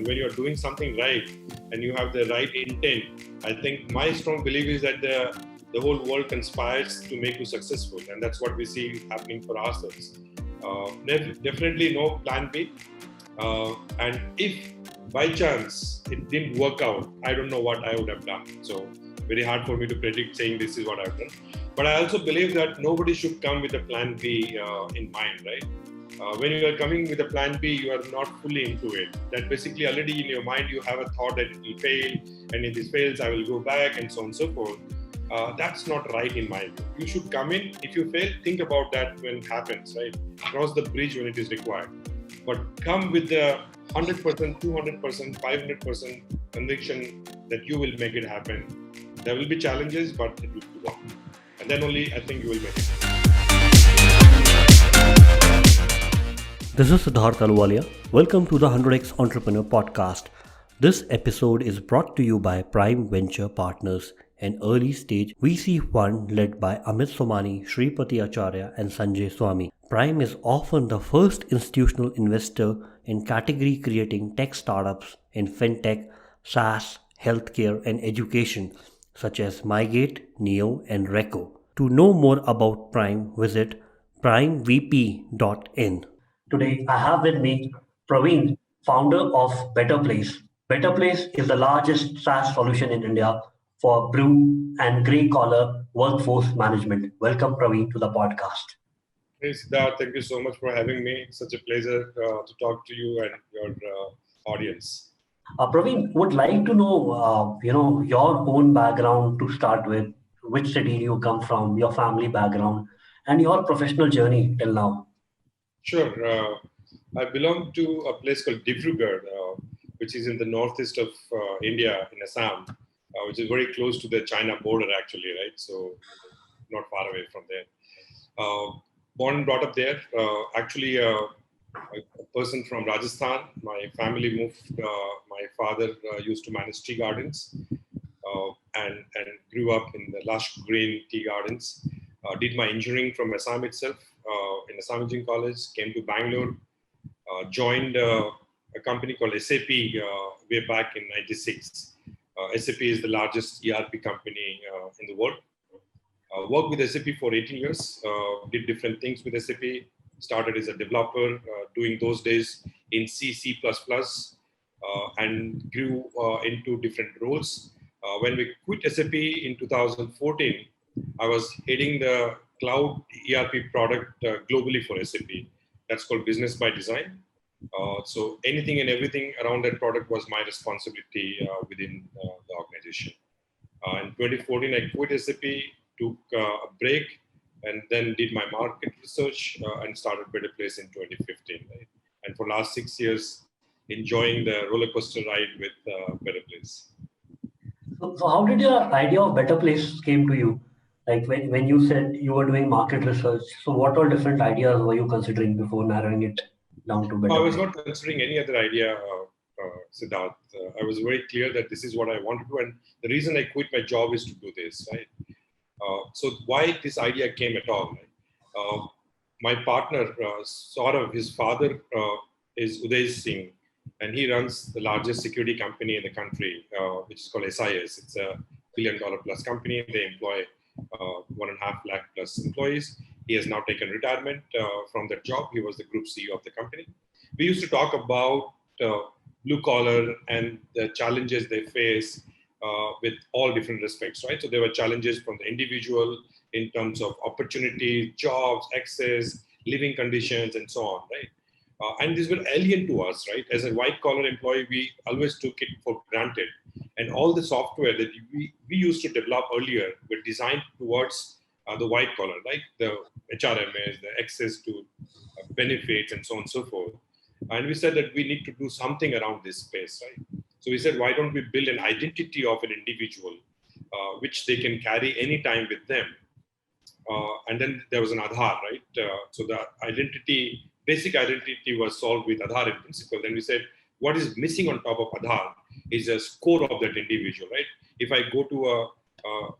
and when you're doing something right and you have the right intent, I think my strong belief is that the whole world conspires to make you successful, and that's what we see happening for ourselves. Definitely no plan B. And if by chance it didn't work out, I don't know what I would have done. So very hard for me to predict saying this is what I've done. But I also believe that nobody should come with a plan B in mind, right? When you are coming with a plan B, you are not fully into it. That basically already in your mind, you have a thought that it will fail, and if this fails, I will go back, and so on and so forth. That's not right in my view. You should come in. If you fail, think about that when it happens, right? Cross the bridge when it is required. But come with the 100%, 200%, 500% conviction that you will make it happen. There will be challenges, but it will work. And then only I think you will make it. This is Siddharth Aluwalia. Welcome to the 100x Entrepreneur Podcast. This episode is brought to you by Prime Venture Partners, an early stage VC fund led by Amit Somani, Shripati Acharya, and Sanjay Swami. Prime is often the first institutional investor in category creating tech startups in fintech, SaaS, healthcare, and education, such as Mygate, Neo, and Reco. To know more about Prime, visit primevp.in. Today, I have with me Pravin, founder of BetterPlace. BetterPlace is the largest SaaS solution in India for blue and grey collar workforce management. Welcome, Pravin, to the podcast. Hey, Siddharth, thank you so much for having me. It's such a pleasure to talk to you and your audience. Pravin, would like to know, your own background to start with, which city you come from, your family background, and your professional journey till now. Sure. I belong to a place called Dibrugarh, which is in the northeast of India, in Assam, which is very close to the China border, actually, right? So not far away from there. Born and brought up there. Actually, a person from Rajasthan. My family moved. My father used to manage tea gardens and grew up in the lush green tea gardens. Did my engineering from Assam itself in Assam Engineering College. Came to Bangalore. Joined a company called SAP way back in '96. SAP is the largest ERP company in the world. Worked with SAP for 18 years, did different things with SAP, started as a developer, doing those days in C, C++, and grew into different roles. When we quit SAP in 2014, I was heading the cloud ERP product globally for SAP. That's called Business by Design. So anything and everything around that product was my responsibility within the organization. In 2014, I quit SAP, took a break, and then did my market research and started BetterPlace in 2015. Right? And for last 6 years, enjoying the roller coaster ride with BetterPlace. So how did your idea of BetterPlace came to you? Like when you said you were doing market research, so what all different ideas were you considering before narrowing it down to BetterPlace? I was not considering any other idea, Siddharth. I was very clear that this is what I want to do, and the reason I quit my job is to do this, right? So why this idea came at all? Right? My partner, Saurav, his father is Uday Singh, and he runs the largest security company in the country, which is called SIS. It's a $1 billion plus company. They employ 1.5 lakh plus employees. He has now taken retirement from that job. He was the group CEO of the company. We used to talk about blue collar and the challenges they face with all different respects, right? So there were challenges from the individual in terms of opportunity, jobs, access, living conditions, and so on, right? And these were alien to us, right? As a white collar employee, we always took it for granted. And all the software that we used to develop earlier were designed towards the white collar, like the HRMS, the access to benefits, and so on and so forth. And we said that we need to do something around this space, right? So we said, why don't we build an identity of an individual, which they can carry anytime with them? And then there was an Aadhaar, right? So the identity, basic identity was solved with Aadhaar in principle. Then we said, what is missing on top of Aadhaar is a score of that individual, right? If I go to a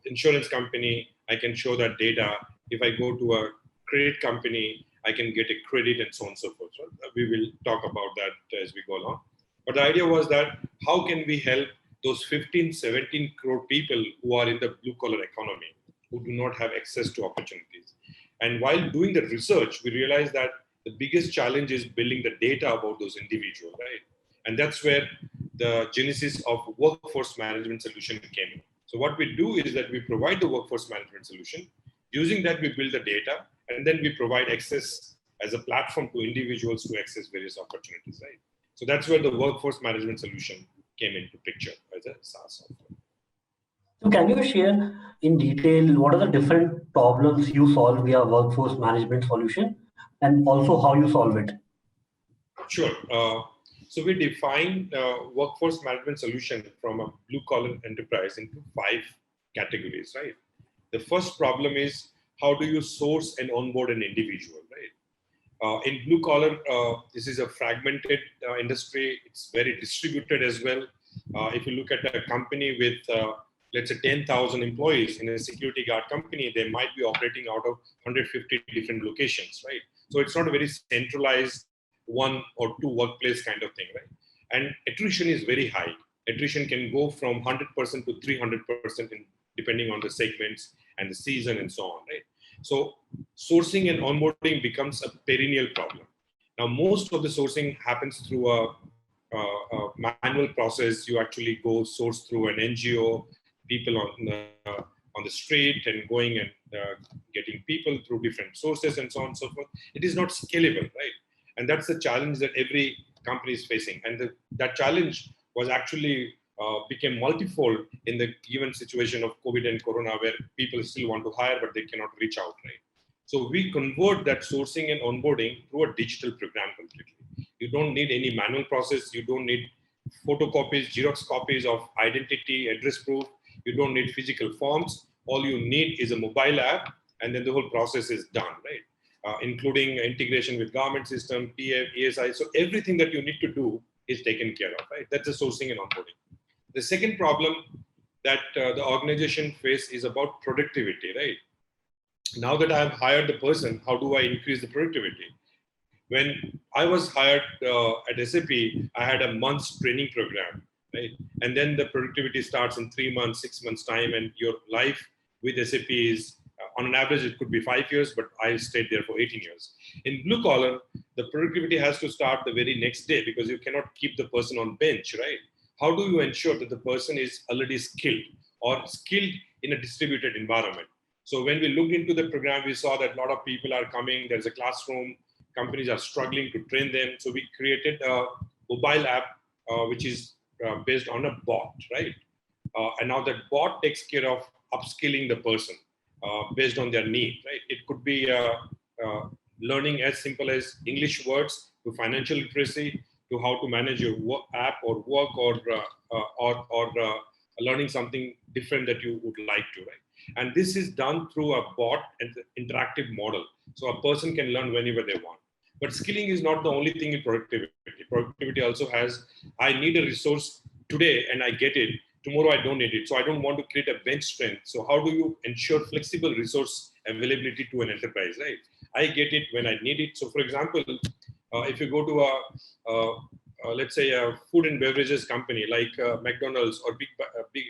insurance company, I can show that data. If I go to a credit company, I can get a credit and so on and so forth. So we will talk about that as we go along. But the idea was that how can we help those 15, 17 crore people who are in the blue collar economy, who do not have access to opportunities. And while doing the research, we realized that the biggest challenge is building the data about those individuals, right? And that's where the genesis of workforce management solution came in. So what we do is that we provide the workforce management solution. Using that, we build the data, and then we provide access as a platform to individuals to access various opportunities, right? So that's where the workforce management solution came into picture as a SaaS software. So can you share in detail what are the different problems you solve via workforce management solution and also how you solve it? Sure. So we define workforce management solution from a blue collar enterprise into 5 categories, right? The first problem is how do you source and onboard an individual, right? In blue collar, this is a fragmented industry. It's very distributed as well. If you look at a company with, let's say, 10,000 employees in a security guard company, they might be operating out of 150 different locations, right? So it's not a very centralized one or two workplace kind of thing, right? And attrition is very high. Attrition can go from 100% to 300% depending on the segments and the season and so on, right? So sourcing and onboarding becomes a perennial problem. Now, most of the sourcing happens through a manual process. You actually go source through an NGO, people on the street, and going and getting people through different sources and so on and so forth. It is not scalable, right? And that's the challenge that every company is facing. And that challenge was actually became multifold in the given situation of COVID and Corona, where people still want to hire, but they cannot reach out, right? So we convert that sourcing and onboarding through a digital program completely. You don't need any manual process. You don't need photocopies, Xerox copies of identity, address proof. You don't need physical forms. All you need is a mobile app, and then the whole process is done, right? Including integration with government system, PF, ESI. So everything that you need to do is taken care of, right? That's the sourcing and onboarding. The second problem that the organization face is about productivity, right? Now that I've hired the person, how do I increase the productivity? When I was hired at SAP, I had a month's training program, right? And then the productivity starts in 3 months, 6 months time, and your life with SAP is, on an average, it could be 5 years, but I stayed there for 18 years. In blue collar, the productivity has to start the very next day because you cannot keep the person on bench, right? How do you ensure that the person is already skilled or skilled in a distributed environment? So when we looked into the program, we saw that a lot of people are coming. There's a classroom. Companies are struggling to train them. So we created a mobile app, which is based on a bot, right? And now that bot takes care of upskilling the person based on their need, right? It could be learning as simple as English words to financial literacy to how to manage your app or work or learning something different that you would like to, right? And this is done through a bot and interactive model. So a person can learn whenever they want. But skilling is not the only thing in productivity. Productivity also has, I need a resource today and I get it. Tomorrow I don't need it. So I don't want to create a bench strength. So how do you ensure flexible resource availability to an enterprise, right? I get it when I need it. So for example, if you go to let's say a food and beverages company like McDonald's or big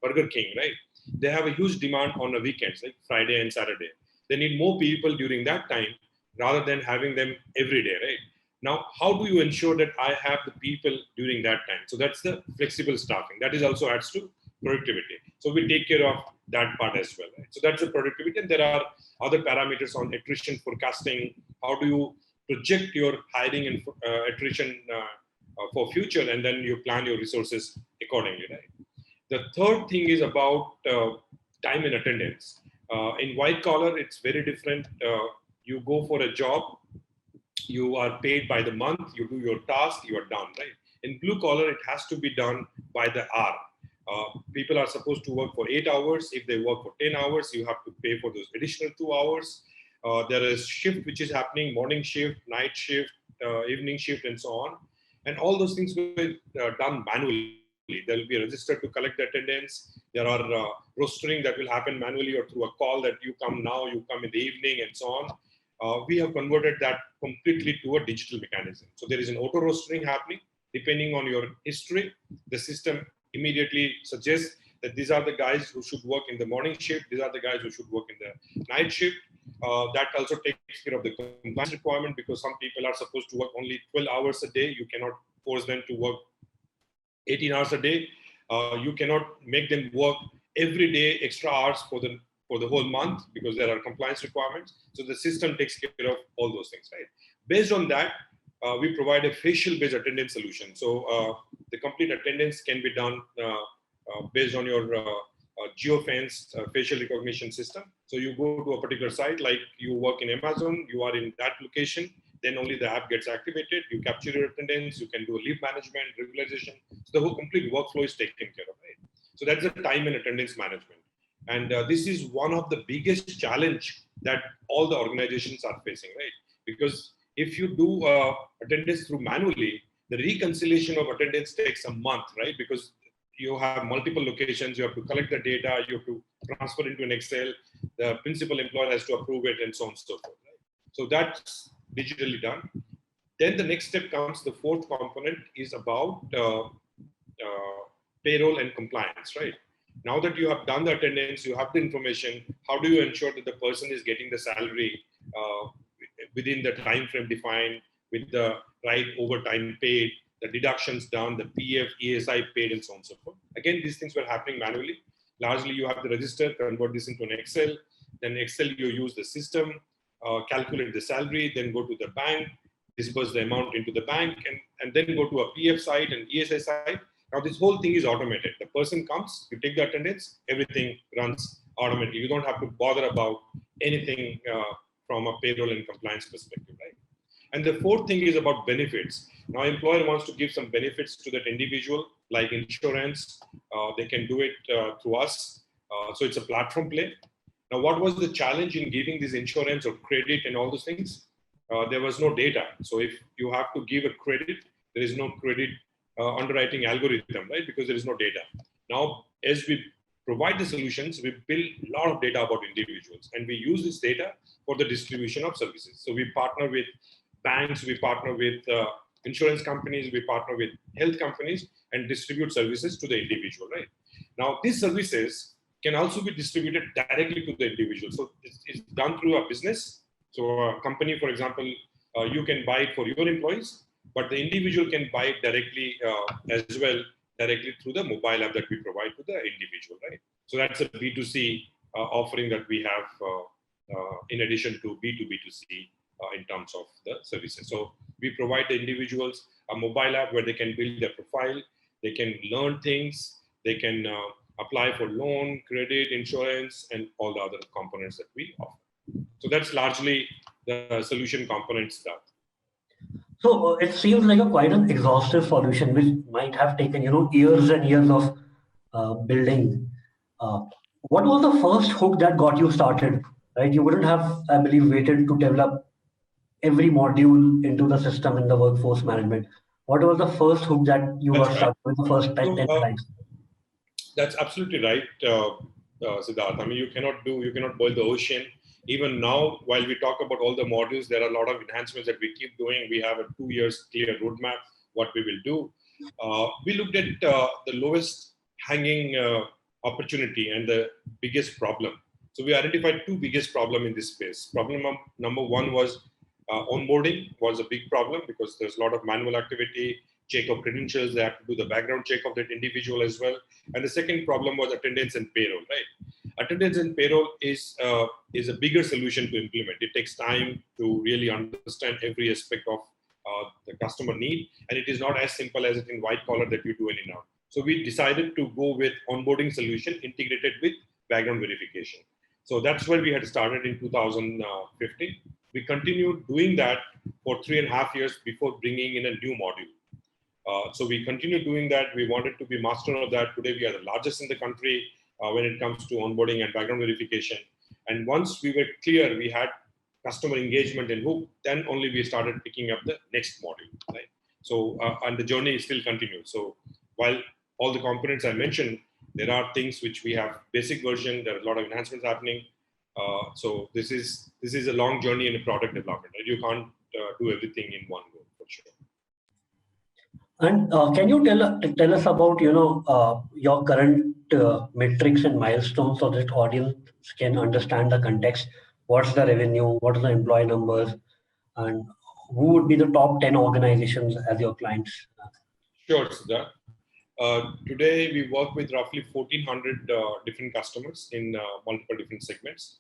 Burger King, right? They have a huge demand on the weekends, like Friday and Saturday. They need more people during that time rather than having them every day, right? Now, how do you ensure that I have the people during that time? So that's the flexible staffing. That is also adds to productivity. So we take care of that part as well, right? So that's the productivity. And there are other parameters on attrition forecasting. How do you project your hiring and attrition for future, and then you plan your resources accordingly, right? The third thing is about time and attendance. In white collar, it's very different. You go for a job, you are paid by the month, you do your task, you are done, right? In blue collar, it has to be done by the hour. People are supposed to work for 8 hours. If they work for 10 hours, you have to pay for those additional 2 hours. There is shift which is happening, morning shift, night shift, evening shift, and so on. And all those things will be done manually. There will be a register to collect the attendance. There are rostering that will happen manually or through a call that you come now, you come in the evening, and so on. We have converted that completely to a digital mechanism. So there is an auto rostering happening. depending on your history, the system immediately suggests that these are the guys who should work in the morning shift, these are the guys who should work in the night shift. That also takes care of the compliance requirement, because some people are supposed to work only 12 hours a day. You cannot force them to work 18 hours a day. You cannot make them work every day extra hours for the whole month, because there are compliance requirements. So the system takes care of all those things, right? Based on that, we provide a facial-based attendance solution. So the complete attendance can be done based on your geofenced facial recognition system. So you go to a particular site, like you work in Amazon, you are in that location, then only the app gets activated. You capture your attendance, you can do leave management, regularization. So the whole complete workflow is taken care of, right? So that's the time and attendance management. And this is one of the biggest challenge that all the organizations are facing, right? Because if you do attendance through manually, the reconciliation of attendance takes a month, right? Because you have multiple locations, you have to collect the data, you have to transfer into an Excel, the principal employer has to approve it, and so on and so forth, right? So that's digitally done. Then the next step comes, the fourth component is about payroll and compliance, right? Now that you have done the attendance, you have the information, how do you ensure that the person is getting the salary within the time frame defined, with the right overtime paid, the deductions done, the PF, ESI paid, and so on and so forth. Again, these things were happening manually. Largely, you have to register, convert this into an Excel. Then Excel, you use the system, calculate the salary, then go to the bank, disperse the amount into the bank, and then go to a PF site and ESI site. Now, this whole thing is automated. The person comes, you take the attendance, everything runs automatically. You don't have to bother about anything from a payroll and compliance perspective, right? And the fourth thing is about benefits. Now, employer wants to give some benefits to that individual, like insurance. They can do it through us. So it's a platform play. Now, what was the challenge in giving this insurance or credit and all those things? There was no data. So if you have to give a credit, there is no credit underwriting algorithm, right? Because there is no data. Now, as we provide the solutions, we build a lot of data about individuals, and we use this data for the distribution of services. So we partner with banks, we partner with insurance companies, we partner with health companies, and distribute services to the individual, right? Now, these services can also be distributed directly to the individual. So it's done through a business. So a company, for example, you can buy it for your employees, but the individual can buy it directly as well, directly through the mobile app that we provide to the individual, right? So that's a B2C offering that we have in addition to B2B2C in terms of the services. So we provide the individuals a mobile app where they can build their profile, they can learn things, they can apply for loan, credit, insurance, and all the other components that we offer. So that's largely the solution components that. So it seems like a quite an exhaustive solution, which might have taken years and years of building. What was the first hook that got you started? Right, you wouldn't have, I believe, waited to develop every module into the system in the workforce management. What was the first hook that you That's got right. started with the first 10 So, times? that's absolutely right, Siddharth. I mean, you cannot boil the ocean. Even now, while we talk about all the modules, there are a lot of enhancements that we keep doing. We have a 2 years clear roadmap, what we will do. We looked at the lowest hanging opportunity and the biggest problem. So we identified two biggest problem in this space. Problem number one was onboarding was a big problem, because there's a lot of manual activity, check of credentials, they have to do the background check of that individual as well. And the second problem was attendance and payroll, right? Attendance and payroll is a bigger solution to implement. It takes time to really understand every aspect of the customer need, and it is not as simple as it in white collar that you do any now. So we decided to go with onboarding solution integrated with background verification. So that's where we had started in 2015. We continued doing that for 3.5 years before bringing in a new module. So we continued doing that. We wanted to be master of that. Today, we are the largest in the country when it comes to onboarding and background verification. And once we were clear, we had customer engagement and hook, then only we started picking up the next module, right? So, and the journey still continues. So while all the components I mentioned, there are things which we have basic version, there are a lot of enhancements happening. So this is a long journey in a product development, right? You can't do everything in one go, for sure. And can you tell us about your current metrics and milestones so that audience can understand the context? What's the revenue? What are the employee numbers? And who would be the top 10 organizations as your clients? Sure, Siddharth. Today, we work with roughly 1,400 different customers in multiple different segments,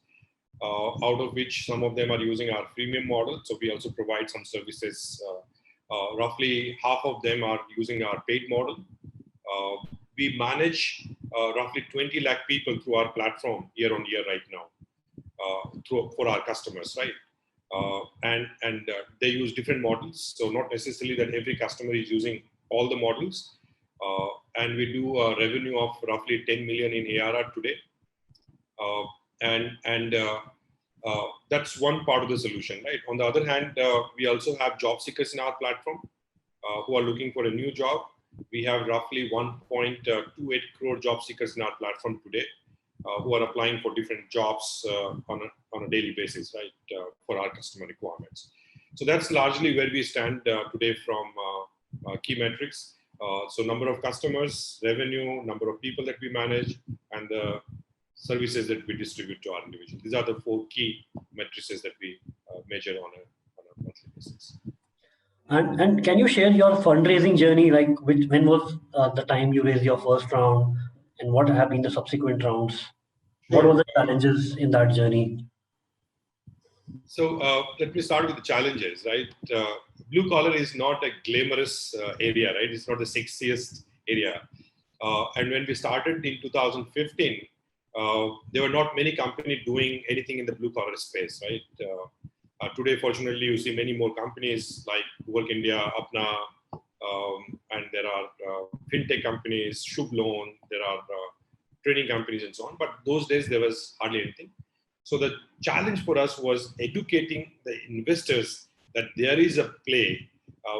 out of which some of them are using our freemium model. So we also provide some services. Roughly half of them are using our paid model. We manage roughly 20 lakh people through our platform year on year right now, for our customers, right? And they use different models. So not necessarily that every customer is using all the models. And we do a revenue of roughly 10 million in ARR today. And that's one part of the solution, right? On the other hand, we also have job seekers in our platform who are looking for a new job. We have roughly 1.28 crore job seekers in our platform today who are applying for different jobs on a daily basis, right, for our customer requirements. So that's largely where we stand today from key metrics. So number of customers, revenue, number of people that we manage, and the services that we distribute to our individuals. These are the four key matrices that we measure on a monthly basis. And can you share your fundraising journey? Like, when was the time you raised your first round, and what have been the subsequent rounds? What were Sure. the challenges in that journey? So let me start with the challenges, right? Blue collar is not a glamorous area, right? It's not the sexiest area. And when we started in 2015, there were not many companies doing anything in the blue collar space, right? Today, fortunately, you see many more companies like Work India, Apna, and there are fintech companies, Shubh Loan, there are training companies and so on. But those days, there was hardly anything. So the challenge for us was educating the investors that there is a play,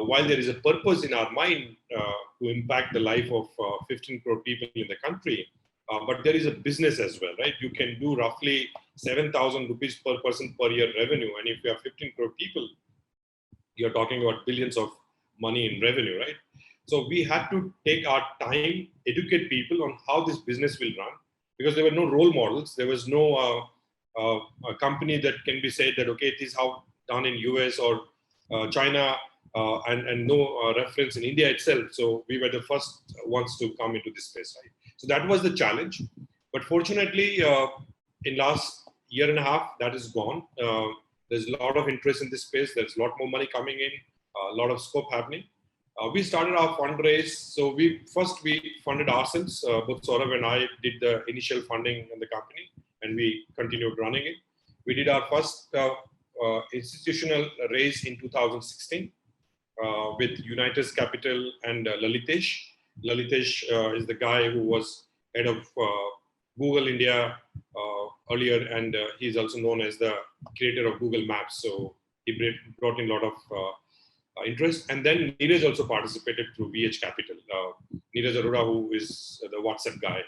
while there is a purpose in our mind to impact the life of 15 crore people in the country, but there is a business as well, right? You can do roughly 7,000 rupees per person per year revenue. And if you have 15 crore people, you're talking about billions of money in revenue, right? So we had to take our time, educate people on how this business will run, because there were no role models. There was no a company that can be said that, okay, it is how done in US or China, and no reference in India itself. So we were the first ones to come into this space, right? So that was the challenge. But fortunately, in last year and a half, that is gone. There's a lot of interest in this space. There's a lot more money coming in, a lot of scope happening. We started our fundraise. So we funded ourselves. Both Saurabh and I did the initial funding in the company, and we continued running it. We did our first institutional raise in 2016 with Unitas Capital and Lalitesh. Lalitesh is the guy who was head of Google India earlier, and he's also known as the creator of Google Maps. So he brought in a lot of interest. And then Neeraj also participated through VH Capital. Neeraj Arora, who is the WhatsApp guy.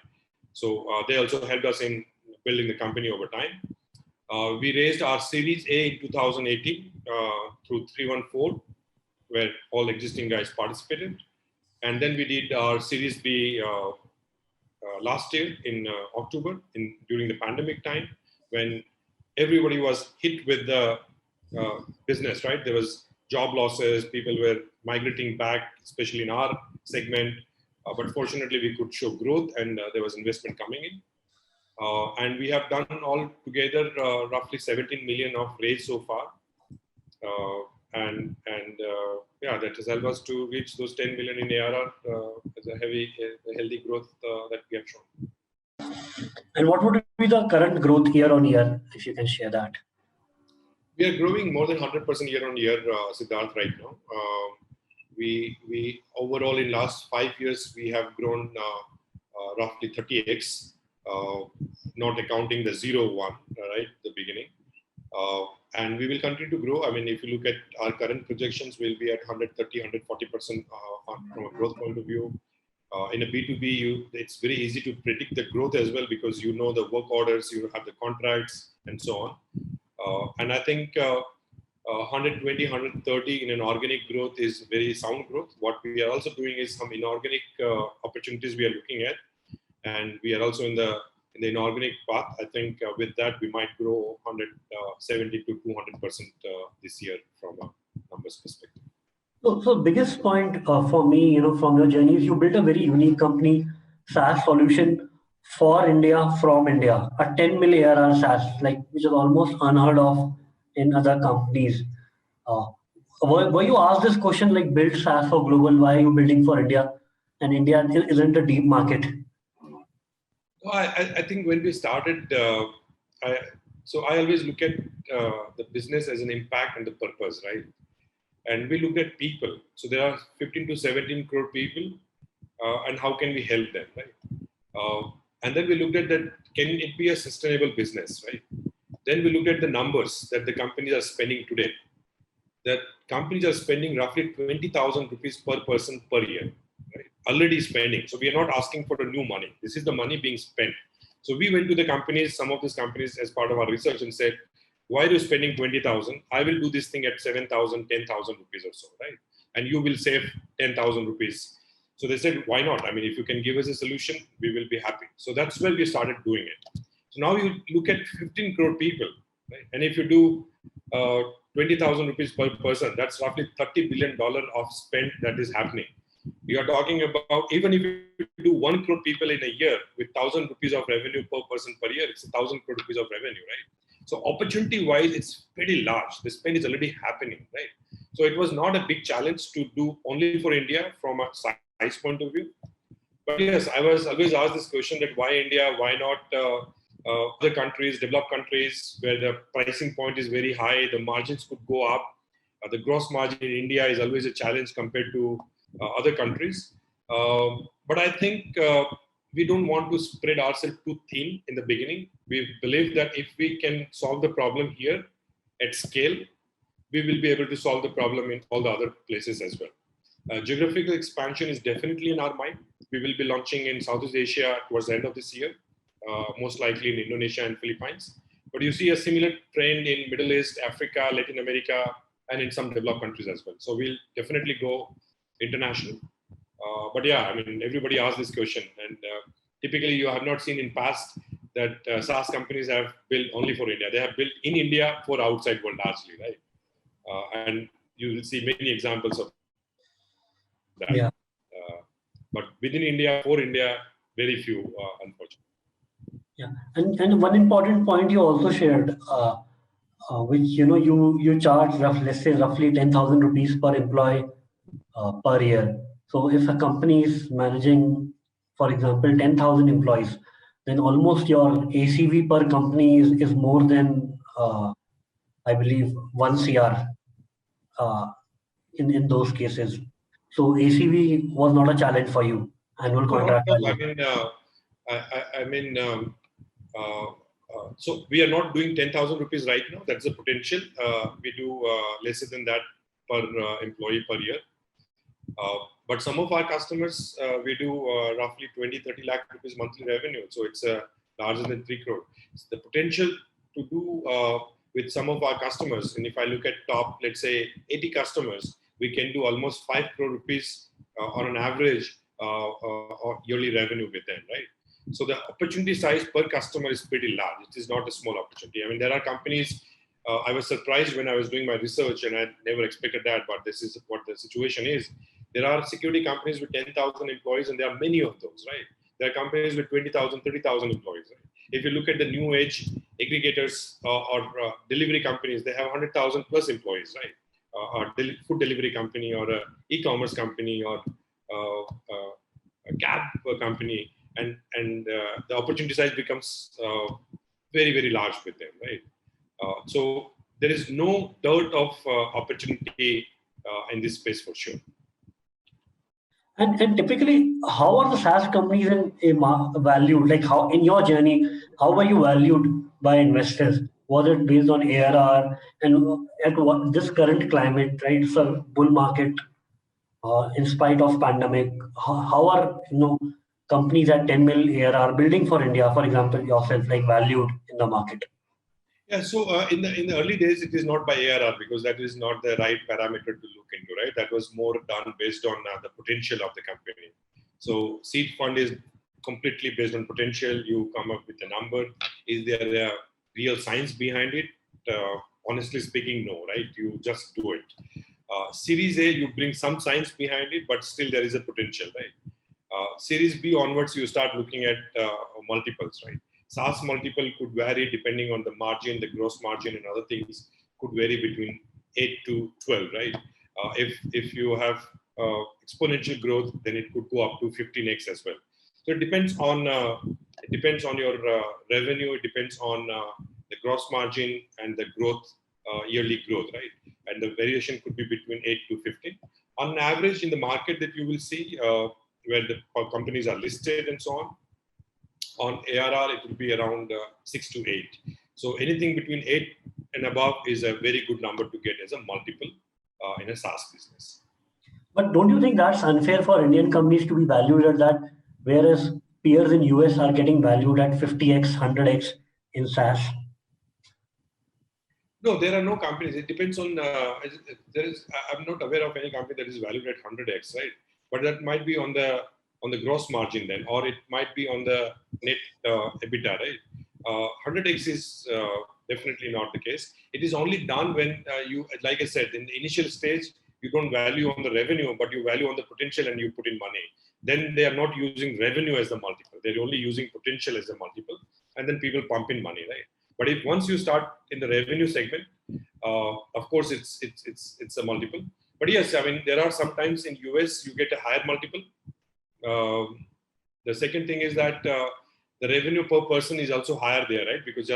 So they also helped us in building the company over time. We raised our Series A in 2018 through 314, where all existing guys participated. And then we did our Series B last year in October, during the pandemic time, when everybody was hit with the business, right? There was job losses, people were migrating back, especially in our segment. But fortunately, we could show growth, and there was investment coming in. And we have done all together roughly 17 million of raise so far. Yeah, that has helped us to reach those 10 million in ARR as a healthy growth that we have shown. And what would be the current growth year on year, if you can share that? We are growing more than 100% year on year, Siddharth, right now. We overall in last 5 years, we have grown roughly 30x, not accounting the 0-1, right, the beginning. And we will continue to grow. I mean, if you look at our current projections, we'll be at 130, 140% from a growth point of view. In a B2B, it's very easy to predict the growth as well, because you know the work orders, you have the contracts, and so on. And I think 120, 130 in an organic growth is very sound growth. What we are also doing is some inorganic opportunities we are looking at, and we are also in the inorganic path. I think with that we might grow 170 to 200% this year from a numbers perspective. So biggest point for me, from your journey is you built a very unique company, SaaS solution for India from India, a 10 million ARR SaaS, like which is almost unheard of in other companies. Uh, were you asked this question like build SaaS for global? Why are you building for India? And India isn't a deep market. No, I think when we started, I always look at the business as an impact and the purpose, right? And we looked at people. So there are 15 to 17 crore people, and how can we help them, right? And then we looked at that, can it be a sustainable business, right? Then we looked at the numbers that the companies are spending today. That companies are spending roughly 20,000 rupees per person per year, right? Already spending. So we are not asking for the new money. This is the money being spent. So we went to the companies, some of these companies as part of our research and said, why are you spending 20,000? I will do this thing at 7,000, 10,000 rupees or so, right? And you will save 10,000 rupees. So they said, why not? I mean, if you can give us a solution, we will be happy. So that's where we started doing it. So now you look at 15 crore people, right? And if you do 20,000 rupees per person, that's roughly $30 billion of spend that is happening. We are talking about, even if you do 1 crore people in a year with 1,000 rupees of revenue per person per year, it's 1,000 crore rupees of revenue, right? So opportunity wise, it's pretty large. The spend is already happening, right? So it was not a big challenge to do only for India from a size point of view. But yes, I was always asked this question that why India, why not other countries, developed countries where the pricing point is very high, the margins could go up. The gross margin in India is always a challenge compared to other countries. But I think we don't want to spread ourselves too thin in the beginning. We believe that if we can solve the problem here at scale, we will be able to solve the problem in all the other places as well. Geographical expansion is definitely in our mind. We will be launching in Southeast Asia towards the end of this year, most likely in Indonesia and Philippines. But you see a similar trend in Middle East, Africa, Latin America, and in some developed countries as well. So we'll definitely go international. But yeah, I mean, everybody asks this question, and typically you have not seen in past that SaaS companies have built only for India. They have built in India for outside world largely, right? And you will see many examples of that. Yeah. But within India, for India, very few, unfortunately. Yeah, and one important point you also shared, which you charge let's say roughly 10,000 rupees per employee per year. So if a company is managing, for example, 10,000 employees, then almost your ACV per company is more than I believe 1 CR in those cases. So ACV was not a challenge for you, annual No, contract no, I value. mean, so we are not doing 10,000 rupees right now. That's the potential. We do lesser than that per employee per year. But some of our customers, we do roughly 20, 30 lakh rupees monthly revenue. So it's larger than 3 crore. It's the potential to do with some of our customers. And if I look at top, let's say 80 customers, we can do almost 5 crore rupees on an average yearly revenue with them, right? So the opportunity size per customer is pretty large. It is not a small opportunity. I mean, there are companies, I was surprised when I was doing my research and I never expected that, but this is what the situation is. There are security companies with 10,000 employees and there are many of those, right? There are companies with 20,000, 30,000 employees, right? If you look at the new age aggregators or delivery companies, they have 100,000 plus employees, right? Or food delivery company or a e-commerce company or a cab company, and the opportunity size becomes very, very large with them, right? So there is no dearth of opportunity in this space for sure. And typically, how are the SaaS companies valued? Like how in your journey, how were you valued by investors? Was it based on ARR and at what this current climate, right? So bull market, in spite of pandemic, how are companies at 10 mil ARR building for India, for example, yourself like valued in the market? Yeah, so in the early days, it is not by ARR because that is not the right parameter to look into, right? That was more done based on the potential of the company. So seed fund is completely based on potential. You come up with a number. Is there a real science behind it? Honestly speaking, no, right? You just do it. Series A, you bring some science behind it, but still there is a potential, right? Series B onwards, you start looking at multiples, right? SaaS multiple could vary depending on the margin, the gross margin, and other things could vary between 8 to 12, right? If you have exponential growth, then it could go up to 15x as well. So it depends on your revenue. It depends on the gross margin and the growth, yearly growth, right? And the variation could be between 8 to 15. On average, in the market that you will see, where the companies are listed and so on ARR, it will be around 6 to 8. So anything between 8 and above is a very good number to get as a multiple in a SaaS business. But don't you think that's unfair for Indian companies to be valued at that, whereas peers in US are getting valued at 50x, 100x in SaaS? No, there are no companies. It depends on. I'm not aware of any company that is valued at 100x, right? But that might be on the gross margin then, or it might be on the net EBITDA, right? 100x is definitely not the case. It is only done when you, like I said, in the initial stage, you don't value on the revenue, but you value on the potential and you put in money. Then they are not using revenue as the multiple. They're only using potential as a multiple, and then people pump in money, right? But if once you start in the revenue segment, of course it's a multiple. But yes, I mean there are sometimes in US you get a higher multiple. The second thing is that the revenue per person is also higher there, right? Because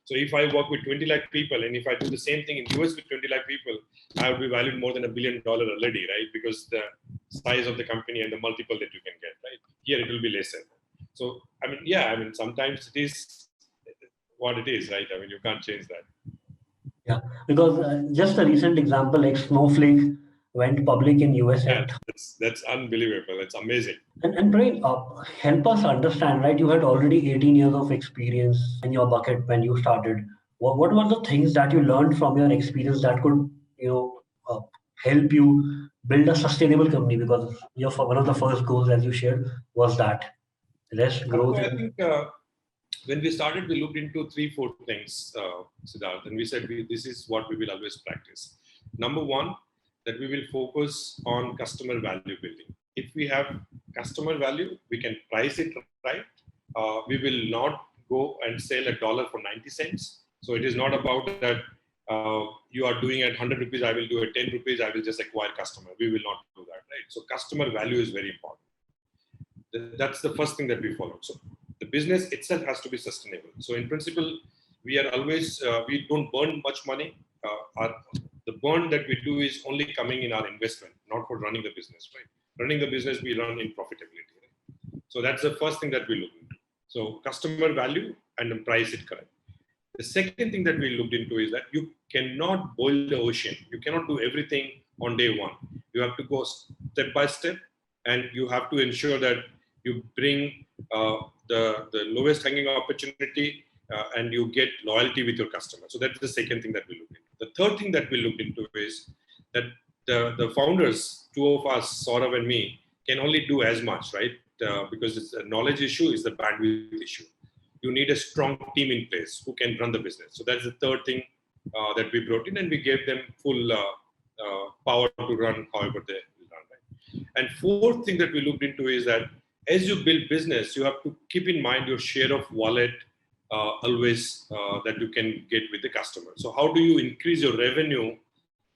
so if I work with 20 lakh people and if I do the same thing in US with 20 lakh people, I would be valued more than $1 billion already, right? Because the size of the company and the multiple that you can get, right? Here it will be lesser. So I mean sometimes it is what it is, right? I mean you can't change that. Yeah, because just a recent example, like Snowflake went public in US Yeah, at. that's unbelievable. It's amazing. And Praveen, help us understand, right? You had already 18 years of experience in your bucket when you started. What were the things that you learned from your experience that could, you know, help you build a sustainable company? Because one of the first goals, as you shared, was that rest, growth, So I and think when we started, we looked into 3-4 things, Siddharth, and we said this is what we will always practice. Number one, that we will focus on customer value building. If we have customer value, we can price it right. We will not go and sell $1 for 90 cents. So it is not about that you are doing at 100 rupees, I will do at 10 rupees, I will just acquire customer. We will not do that, right? So customer value is very important. That's the first thing that we follow. So the business itself has to be sustainable. So in principle, we are always, we don't burn much money. The burn that we do is only coming in our investment, not for running the business, right? Running the business, we run in profitability. Right? So that's the first thing that we look into. So customer value and then price it correct. The second thing that we looked into is that you cannot boil the ocean. You cannot do everything on day one. You have to go step by step, and you have to ensure that you bring the lowest hanging opportunity and you get loyalty with your customer. So that's the second thing that we looked into. The third thing that we looked into is that the founders, two of us, Saurav and me, can only do as much, right? Because it's a knowledge issue, is the bandwidth issue. You need a strong team in place who can run the business. So that's the third thing that we brought in, and we gave them full power to run however they run. Right? And fourth thing that we looked into is that as you build business, you have to keep in mind your share of wallet always that you can get with the customer. So how do you increase your revenue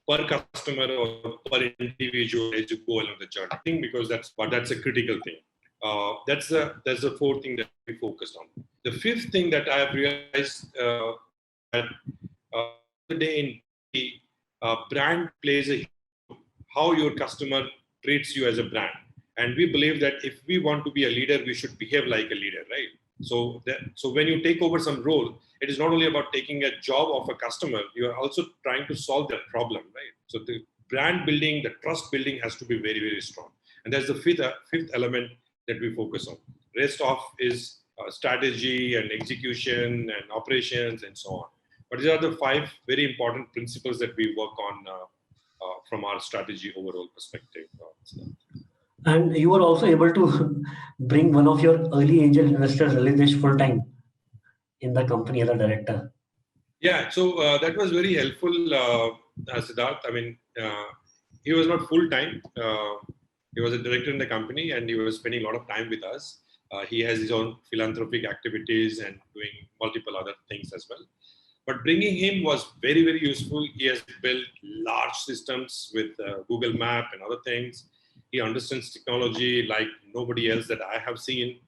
per customer or per individual as you go along the journey? Because that's a critical thing. That's the fourth thing that we focused on. The fifth thing that I have realized that today in brand plays a how your customer treats you as a brand. And we believe that if we want to be a leader, we should behave like a leader, right? So when you take over some role, it is not only about taking a job of a customer, you are also trying to solve their problem, right? So the brand building, the trust building has to be very, very strong. And that's the fifth element that we focus on. Rest of is strategy and execution and operations and so on. But these are the 5 very important principles that we work on from our strategy overall perspective. And you were also able to bring one of your early angel investors, Lalithesh, full time in the company as a director. Yeah, so that was very helpful, Siddharth. I mean, he was not full time. He was a director in the company, and he was spending a lot of time with us. He has his own philanthropic activities and doing multiple other things as well. But bringing him was very, very useful. He has built large systems with Google Map and other things. He understands technology like nobody else that I have seen.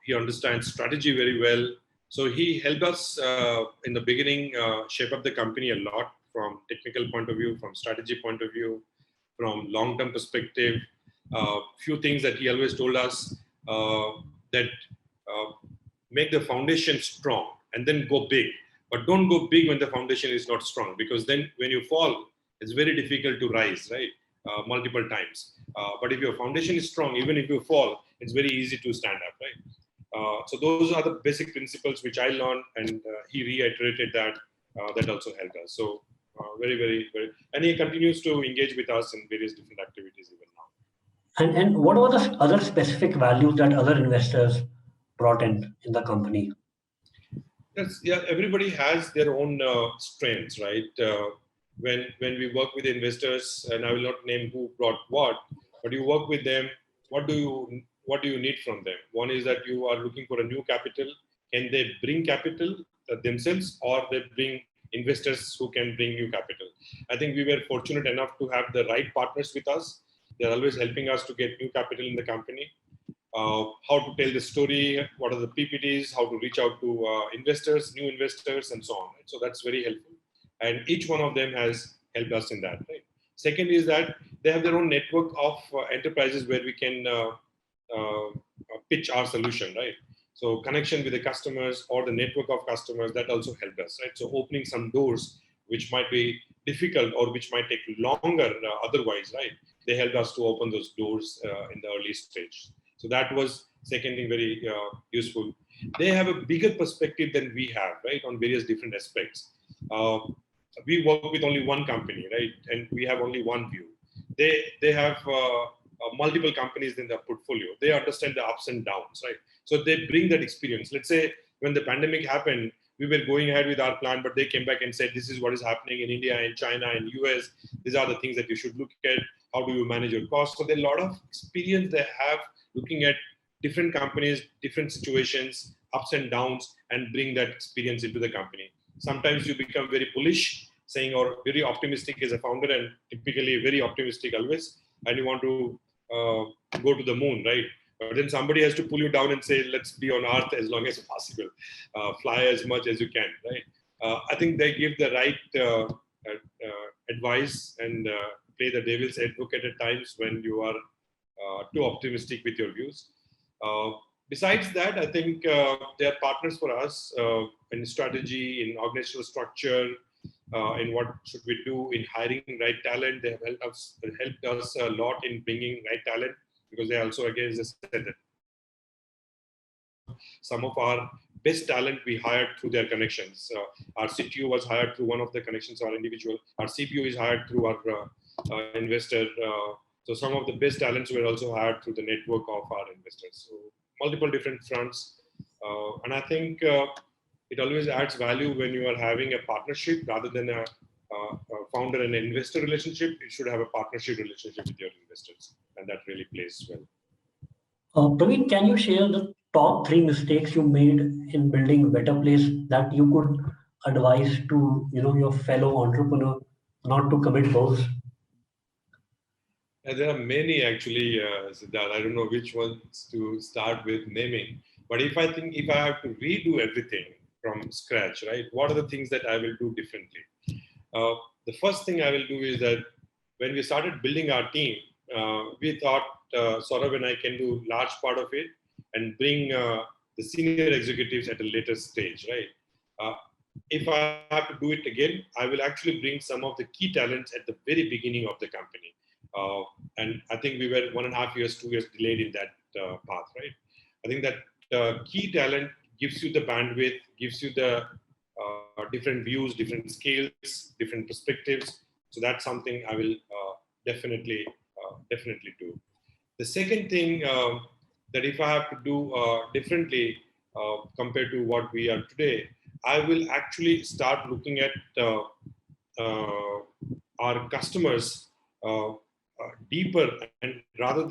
He understands strategy very well. So he helped us in the beginning shape up the company a lot from technical point of view, from strategy point of view, from long-term perspective. Few things that he always told us that uh, make the foundation strong and then go big. But don't go big when the foundation is not strong, because then when you fall, it's very difficult to rise, right? Multiple times. But if your foundation is strong, even if you fall, it's very easy to stand up, right? So those are the basic principles which I learned, and he reiterated that. That also helped us. So very, very, very, and he continues to engage with us in various different activities even now. And what were the other specific values that other investors brought in the company? Yeah. Everybody has their own strengths, right? When we work with investors, and I will not name who brought what, but you work with them. What do you need from them? One is that you are looking for a new capital. Can they bring capital themselves, or they bring investors who can bring new capital? I think we were fortunate enough to have the right partners with us. They're always helping us to get new capital in the company. How to tell the story, what are the PPTs, how to reach out to investors, new investors, and so on. Right? So that's very helpful. And each one of them has helped us in that. Right? Second is that they have their own network of enterprises where we can pitch our solution, right? So connection with the customers or the network of customers, that also helped us, right? So opening some doors which might be difficult or which might take longer otherwise, right? They helped us to open those doors in the early stage. So that was second thing very useful. They have a bigger perspective than we have, right, on various different aspects. We work with only one company, right, and we have only one view. They have multiple companies in their portfolio. They understand the ups and downs, right? So they bring that experience. Let's say when the pandemic happened, we were going ahead with our plan, but they came back and said, this is what is happening in India, in China, in US. These are the things that you should look at. How do you manage your costs? So there are a lot of experience they have looking at different companies, different situations, ups and downs, and bring that experience into the company. Sometimes you become very bullish, saying, or very optimistic as a founder, and typically very optimistic always, and you want to go to the moon, right? But then somebody has to pull you down and say, let's be on Earth as long as possible, fly as much as you can, right? I think they give the right advice and play the devil's advocate at times when you are too optimistic with your views. Besides that, I think they are partners for us in strategy, in organizational structure, in what should we do in hiring right talent. They have helped us a lot in bringing right talent, because they also, again, as I said, some of our best talent we hired through their connections. Our CTO was hired through one of the connections, our individual. Our CPO is hired through our investor. So some of the best talents were also hired through the network of our investors. So multiple different fronts. And I think it always adds value when you are having a partnership rather than a founder and investor relationship. You should have a partnership relationship with your investors, and that really plays well. Praveen, can you share the top 3 mistakes you made in building BetterPlace that you could advise to your fellow entrepreneur not to commit those? There are many actually, Siddharth. I don't know which ones to start with naming. But if I have to redo everything from scratch, right? What are the things that I will do differently? The first thing I will do is that when we started building our team, we thought Saurabh and I can do large part of it and bring the senior executives at a later stage, right? If I have to do it again, I will actually bring some of the key talents at the very beginning of the company. And I think we were 1.5 years, 2 years delayed in that path, right? I think that key talent gives you the bandwidth, gives you the different views, different skills, different perspectives. So that's something I will definitely do. The second thing that if I have to do differently compared to what we are today, I will actually start looking at our customers deeper, and rather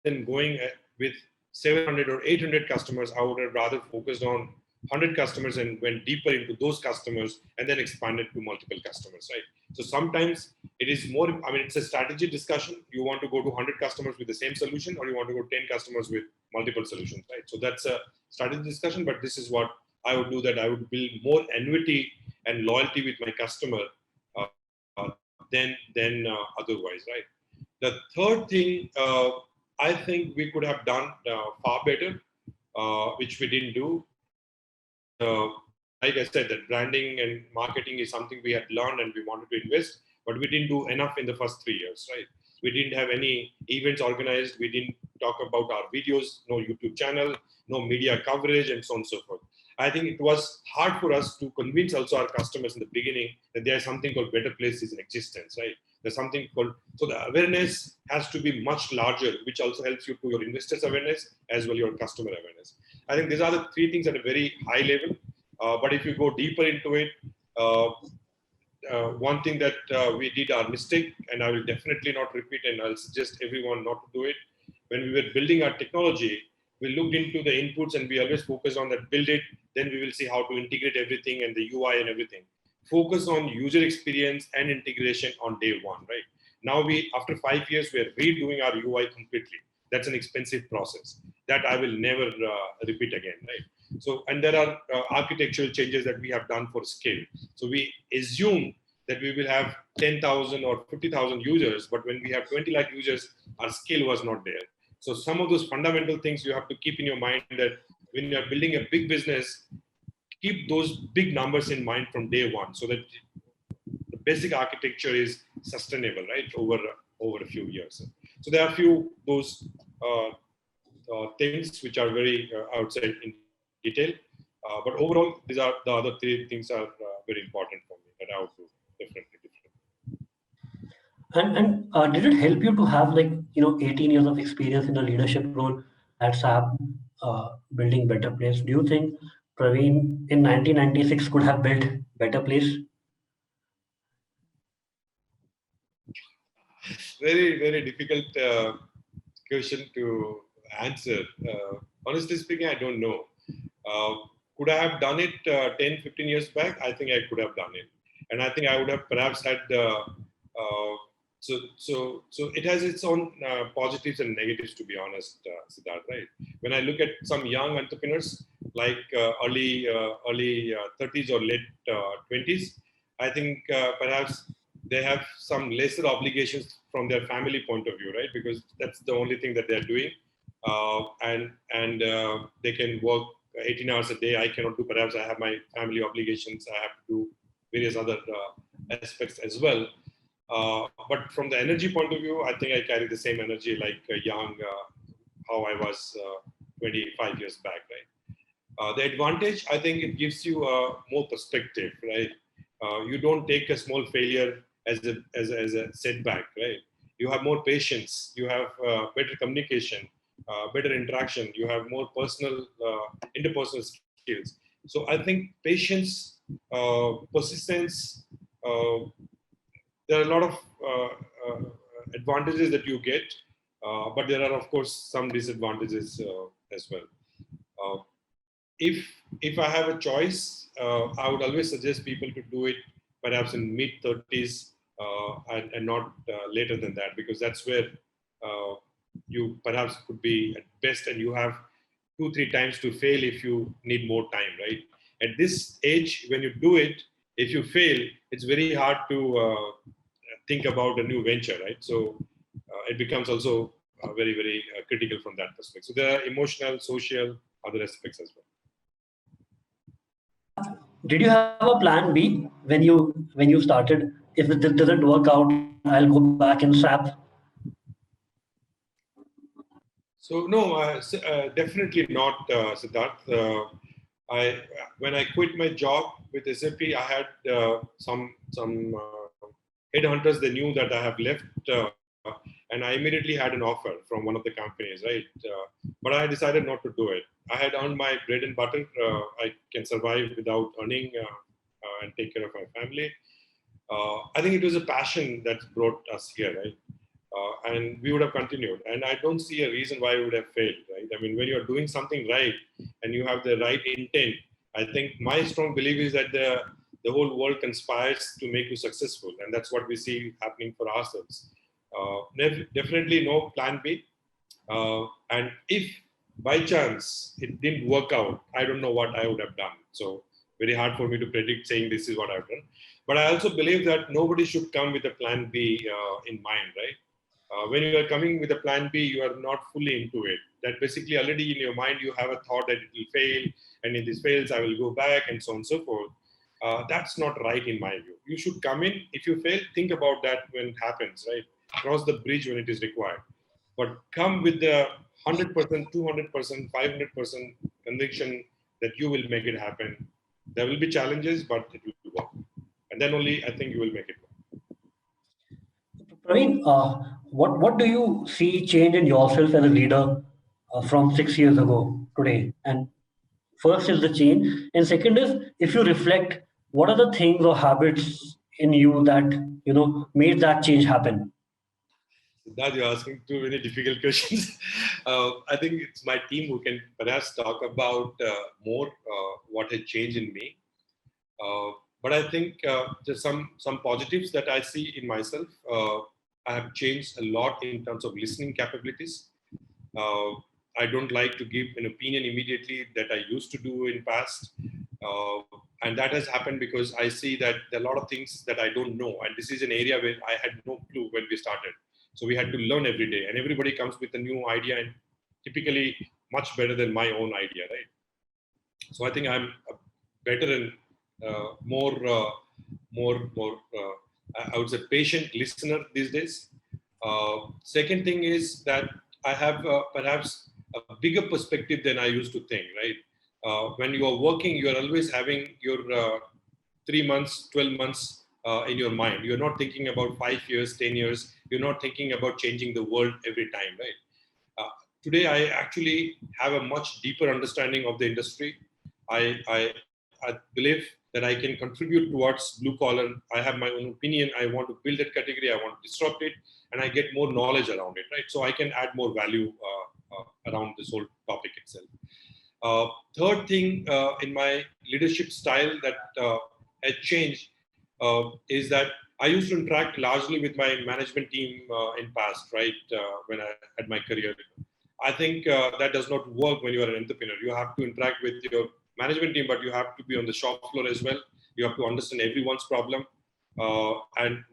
than going with 700 or 800 customers, I would have rather focused on 100 customers and went deeper into those customers and then expanded to multiple customers, right? So sometimes it is more, I mean, it's a strategy discussion. You want to go to 100 customers with the same solution, or you want to go 10 customers with multiple solutions, right? So that's a strategy discussion, but this is what I would do, that I would build more annuity and loyalty with my customer than otherwise, right? The third thing I think we could have done far better, which we didn't do. Like I said, that branding and marketing is something we had learned and we wanted to invest, but we didn't do enough in the first 3 years, right? We didn't have any events organized. We didn't talk about our videos, no YouTube channel, no media coverage, and so on and so forth. I think it was hard for us to convince also our customers in the beginning that there is something called BetterPlace is in existence, right? There's something called, so the awareness has to be much larger, which also helps you to your investors' awareness as well your customer awareness. I think these are the three things at a very high level. But if you go deeper into it, one thing that we did our mistake, and I will definitely not repeat, and I'll suggest everyone not to do it. When we were building our technology, we looked into the inputs and we always focus on that, build it, then we will see how to integrate everything and the UI and everything. Focus on user experience and integration on day one, right? Now after 5 years, we are redoing our UI completely. That's an expensive process that I will never repeat again, right? So, and there are architectural changes that we have done for scale. So we assume that we will have 10,000 or 50,000 users, but when we have 20 lakh users, our scale was not there. So some of those fundamental things you have to keep in your mind, that when you are building a big business, keep those big numbers in mind from day one, so that the basic architecture is sustainable, right, over a few years. So there are a few those things which are very outside in detail, but overall, these are the other three things are very important for me that I would do definitely different. And did it help you to have 18 years of experience in a leadership role at SAP, building BetterPlace? Do you think Pravin in 1996 could have built BetterPlace? Very, very difficult question to answer. Honestly speaking, I don't know. Could I have done it 10, 15 years back? I think I could have done it. And I think I would have perhaps had, so it has its own positives and negatives, to be honest, Siddharth, right? When I look at some young entrepreneurs, like early 30s or late 20s, I think perhaps they have some lesser obligations from their family point of view, right? Because that's the only thing that they're doing. And they can work 18 hours a day. I cannot do, perhaps I have my family obligations. I have to do various other aspects as well. But from the energy point of view, I think I carry the same energy like young, how I was 25 years back, right? The advantage, I think it gives you more perspective, right? You don't take a small failure as a setback, right? You have more patience, you have better communication, better interaction, you have more personal, interpersonal skills. So I think patience, persistence, there are a lot of advantages that you get, but there are, of course, some disadvantages as well. If I have a choice, I would always suggest people to do it perhaps in mid-30s and not later than that, because that's where you perhaps could be at best, and you have 2-3 times to fail if you need more time, right? At this age, when you do it, if you fail, it's very hard to think about a new venture, right? So it becomes also very, very critical from that perspective. So there are emotional, social, other aspects as well. Did you have a plan B when you started? If it doesn't work out, I'll go back in SAP. So no, definitely not, Siddharth. I when I quit my job with SAP, I had some headhunters. They knew that I have left, and I immediately had an offer from one of the companies, right? But I decided not to do it. I had earned my bread and butter. I can survive without earning and take care of my family. I think it was a passion that brought us here, right? And we would have continued. And I don't see a reason why we would have failed, right? I mean, when you're doing something right and you have the right intent, I think my strong belief is that the whole world conspires to make you successful, and that's what we see happening for ourselves. Definitely no plan B. And if by chance it didn't work out, I don't know what I would have done. So very hard for me to predict saying this is what I've done. But I also believe that nobody should come with a plan B in mind, right? When you are coming with a plan B, you are not fully into it. That basically already in your mind you have a thought that it will fail, and if this fails, I will go back, and so on and so forth. That's not right in my view. You should come in. If you fail, think about that when it happens, right? Cross the bridge when it is required. But come with the 100%, 200%, 500% conviction that you will make it happen. There will be challenges, but it will work. And then only I think you will make it work. Praveen, what do you see change in yourself as a leader from 6 years ago today? And first is the change, and second is if you reflect, what are the things or habits in you that made that change happen? Siddharth, you're asking too many difficult questions. I think it's my team who can perhaps talk about more what has changed in me. But I think there's some positives that I see in myself. I have changed a lot in terms of listening capabilities. Uh, I don't like to give an opinion immediately that I used to do in past, uh, and that has happened because I see that there are a lot of things that I don't know, and this is an area where I had no clue when we started. So we had to learn every day, and everybody comes with a new idea, and typically much better than my own idea, right? So I think I'm a better and more. I would say patient listener these days. Second thing is that I have perhaps a bigger perspective than I used to think. Right, when you are working, you are always having your 3 months, 12 months in your mind. You're not thinking about 5 years, 10 years. You're not thinking about changing the world every time. Right. Today, I actually have a much deeper understanding of the industry. I believe that I can contribute towards blue collar. I have my own opinion. I want to build that category. I want to disrupt it, and I get more knowledge around it. Right, so I can add more value around this whole topic itself. Third thing in my leadership style that has changed is that I used to interact largely with my management team in past, right? When I had my career, I think that does not work when you are an entrepreneur. You have to interact with your management team, but you have to be on the shop floor as well. You have to understand everyone's problem, and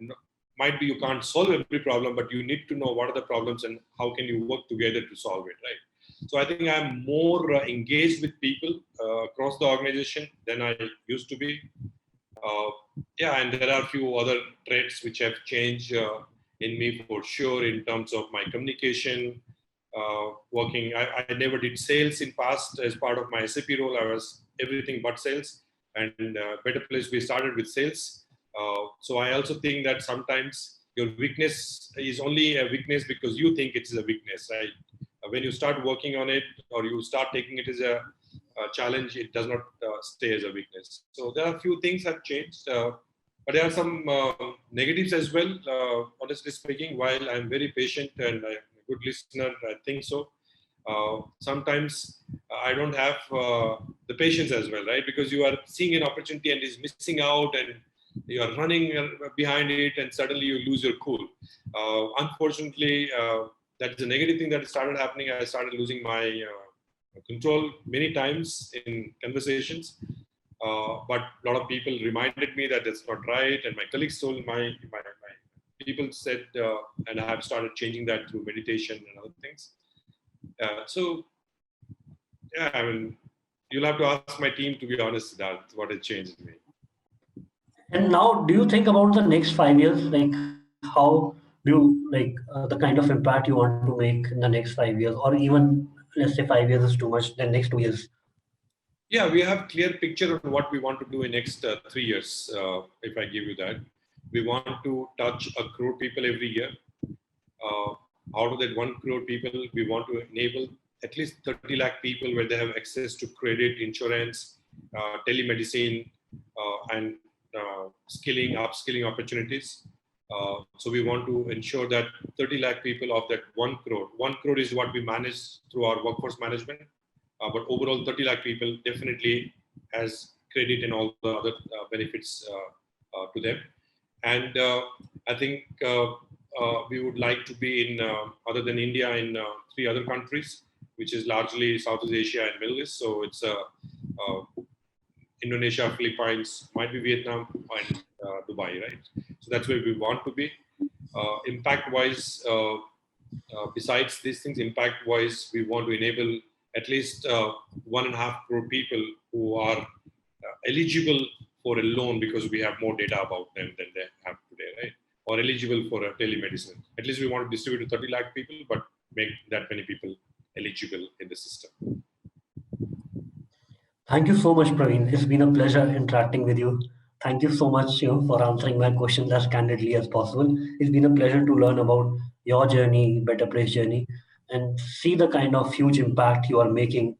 might be you can't solve every problem, but you need to know what are the problems and how can you work together to solve it, right? So I think I'm more engaged with people across the organization than I used to be. Uh, yeah, and there are a few other traits which have changed in me for sure in terms of my communication. Working, I never did sales in past as part of my SAP role. I was everything but sales. And BetterPlace, we started with sales. So I also think that sometimes your weakness is only a weakness because you think it is a weakness, right? When you start working on it or you start taking it as a challenge, it does not stay as a weakness. So there are a few things have changed, but there are some negatives as well. Honestly speaking, while I'm very patient and I'm a good listener, I think so. Sometimes I don't have the patience as well, right? Because you are seeing an opportunity and is missing out, and you are running behind it, and suddenly you lose your cool. Unfortunately, that's a negative thing that started happening. I started losing my control many times in conversations. But a lot of people reminded me that that's not right, and my colleagues told my people said, and I have started changing that through meditation and other things. So, yeah, I mean, you'll have to ask my team to be honest that what has changed me. And now, do you think about the next 5 years? Like, how do you the kind of impact you want to make in the next 5 years, or even let's say 5 years is too much, then next 2 years? Yeah, we have clear picture on what we want to do in next 3 years. If I give you that, we want to touch a crore people every year. Uh, Out of that 1 crore people, we want to enable at least 30 lakh people where they have access to credit, insurance, telemedicine, and skilling, upskilling opportunities. So we want to ensure that 30 lakh people of that 1 crore. 1 crore is what we manage through our workforce management. But overall, 30 lakh people definitely has credit and all the other benefits to them. And I think we would like to be in, other than India, in 3 other countries, which is largely Southeast Asia and Middle East. So it's Indonesia, Philippines, might be Vietnam, and Dubai, right? So that's where we want to be. Impact-wise, besides these things, impact-wise, we want to enable at least 1.5 crore people who are eligible for a loan because we have more data about them than they have today, right? Or eligible for a telemedicine. At least we want to distribute to 30 lakh people, but make that many people eligible in the system. Thank you so much, Praveen. It's been a pleasure interacting with you. Thank you so much, for answering my questions as candidly as possible. It's been a pleasure to learn about your journey, Better Place journey, and see the kind of huge impact you are making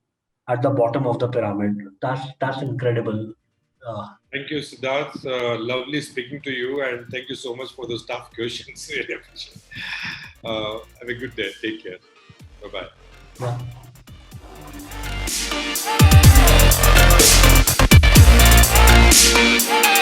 at the bottom of the pyramid. That's incredible. Uh, Thank you, Siddharth. Lovely speaking to you, and thank you so much for those tough questions. Really appreciate it. Have a good day. Take care. Bye bye. yeah.